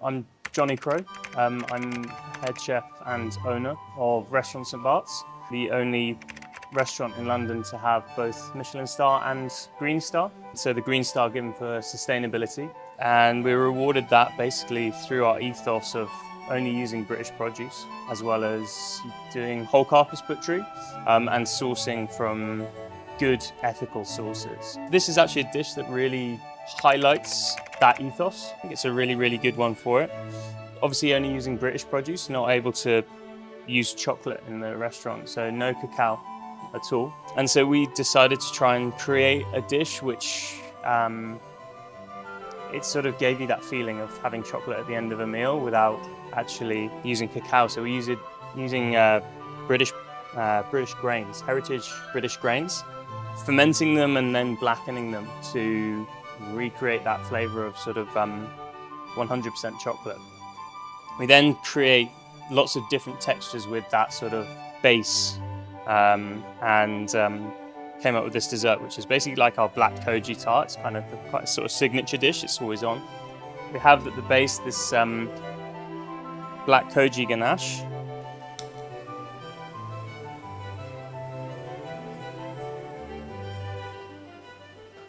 I'm Johnnie Crowe. I'm head chef and owner of Restaurant St Barts, the only restaurant in London to have both Michelin Star and Green Star. So the Green Star given for sustainability, and we were rewarded that basically through our ethos of only using British produce, as well as doing whole carcass butchery and sourcing from good ethical sources. This is actually a dish that really highlights that ethos. I think it's a really good one for it. Obviously only using British produce, not able to use chocolate in the restaurant, so no cacao at all. And so we decided to try and create a dish which it sort of gave you that feeling of having chocolate at the end of a meal without actually using cacao. So we're using British grains, heritage British grains, fermenting them and then blackening them to recreate that flavour of sort of 100% chocolate. We then create lots of different textures with that sort of base and came up with this dessert, which is basically like our black koji tart. It's kind of quite a sort of signature dish, it's always on. We have at the base this black koji ganache.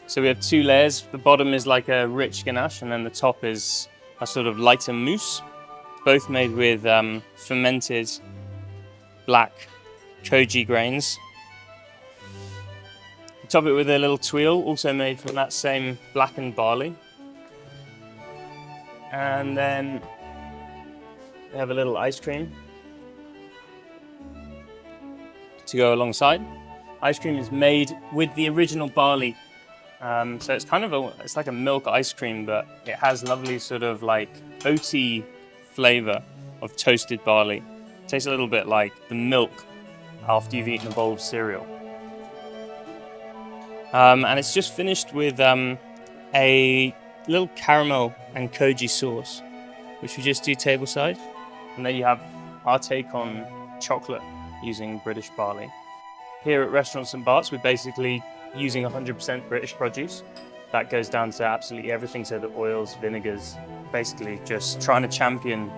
So we have two layers. The bottom is like a rich ganache, and then the top is a sort of lighter mousse, both made with fermented black koji grains. Top it with a little tuile, also made from that same blackened barley. And then we have a little ice cream to go alongside. Ice cream is made with the original barley. So it's kind of it's like a milk ice cream, but it has lovely sort of like oaty flavour of toasted barley. It tastes a little bit like the milk after you've eaten a bowl of cereal. And it's just finished with a little caramel and koji sauce, which we just do tableside. And then you have our take on chocolate using British barley. Here at Restaurant St Barts, we're basically using 100% British produce. That goes down to absolutely everything, so the oils, vinegars, basically just trying to champion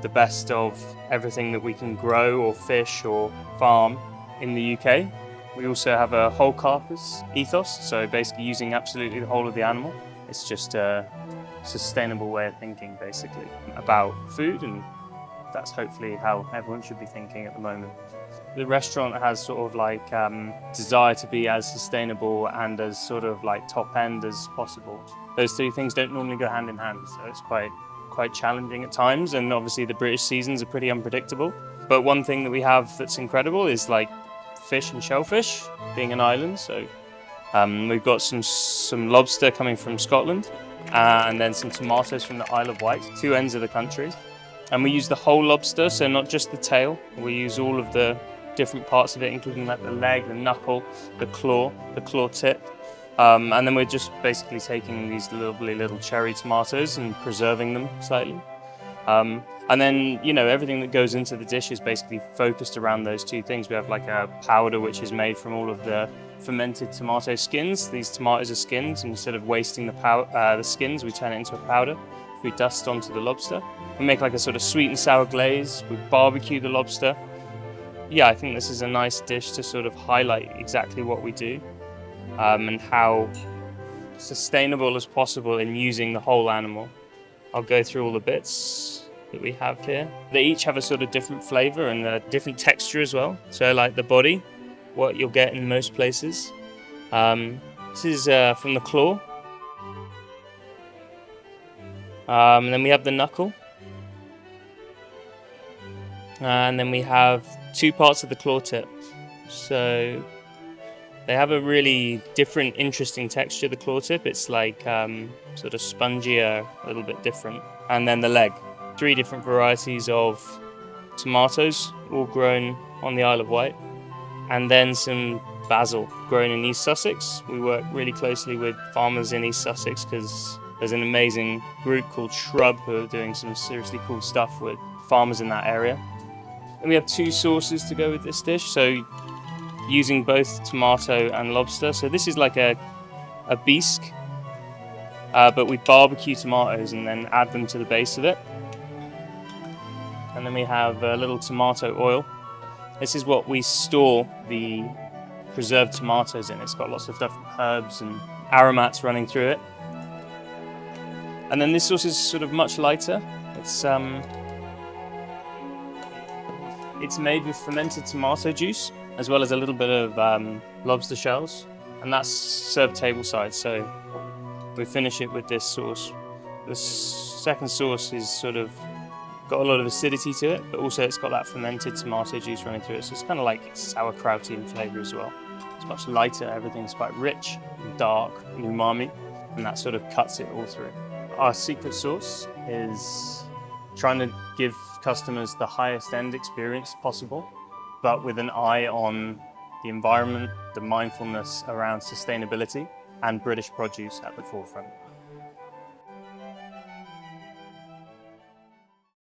the best of everything that we can grow or fish or farm in the UK. We also have a whole carcass ethos, so basically using absolutely the whole of the animal. It's just a sustainable way of thinking, basically, about food, and that's hopefully how everyone should be thinking at the moment. The restaurant has sort of like desire to be as sustainable and as sort of like top end as possible. Those two things don't normally go hand in hand, so it's quite challenging at times, and obviously the British seasons are pretty unpredictable. But one thing that we have that's incredible is like fish and shellfish, being an island. So we've got some lobster coming from Scotland, and then some tomatoes from the Isle of Wight, two ends of the country. And we use the whole lobster, so not just the tail. We use all of the different parts of it, including like the leg, the knuckle, the claw tip. And then we're just basically taking these lovely little cherry tomatoes and preserving them slightly. And then, you know, everything that goes into the dish is basically focused around those two things. We have like a powder which is made from all of the fermented tomato skins. These tomatoes are skinned, and instead of wasting the skins, we turn it into a powder. We dust onto the lobster. We make like a sort of sweet and sour glaze. We barbecue the lobster. Yeah, I think this is a nice dish to sort of highlight exactly what we do and how sustainable as possible in using the whole animal. I'll go through all the bits that we have here. They each have a sort of different flavour and a different texture as well. So like the body, what you'll get in most places. This is from the claw. Then we have the knuckle. And then we have two parts of the claw tip. So they have a really different, interesting texture, the claw tip. It's like sort of spongier, a little bit different. And then the leg. 3 different varieties of tomatoes, all grown on the Isle of Wight. And then some basil, grown in East Sussex. We work really closely with farmers in East Sussex because there's an amazing group called Shrub who are doing some seriously cool stuff with farmers in that area. And we have 2 sauces to go with this dish, so using both tomato and lobster. So this is like a bisque, but we barbecue tomatoes and then add them to the base of it. And then we have a little tomato oil. This is what we store the preserved tomatoes in. It's got lots of different herbs and aromats running through it. And then this sauce is sort of much lighter. It's made with fermented tomato juice, as well as a little bit of lobster shells, and that's served tableside. So we finish it with this sauce. The second sauce is sort of got a lot of acidity to it, but also it's got that fermented tomato juice running through it. So it's kind of like sauerkrauty in flavour as well. It's much lighter, everything's quite rich and dark and umami, and that sort of cuts it all through. Our secret sauce is trying to give customers the highest end experience possible, but with an eye on the environment, the mindfulness around sustainability, and British produce at the forefront.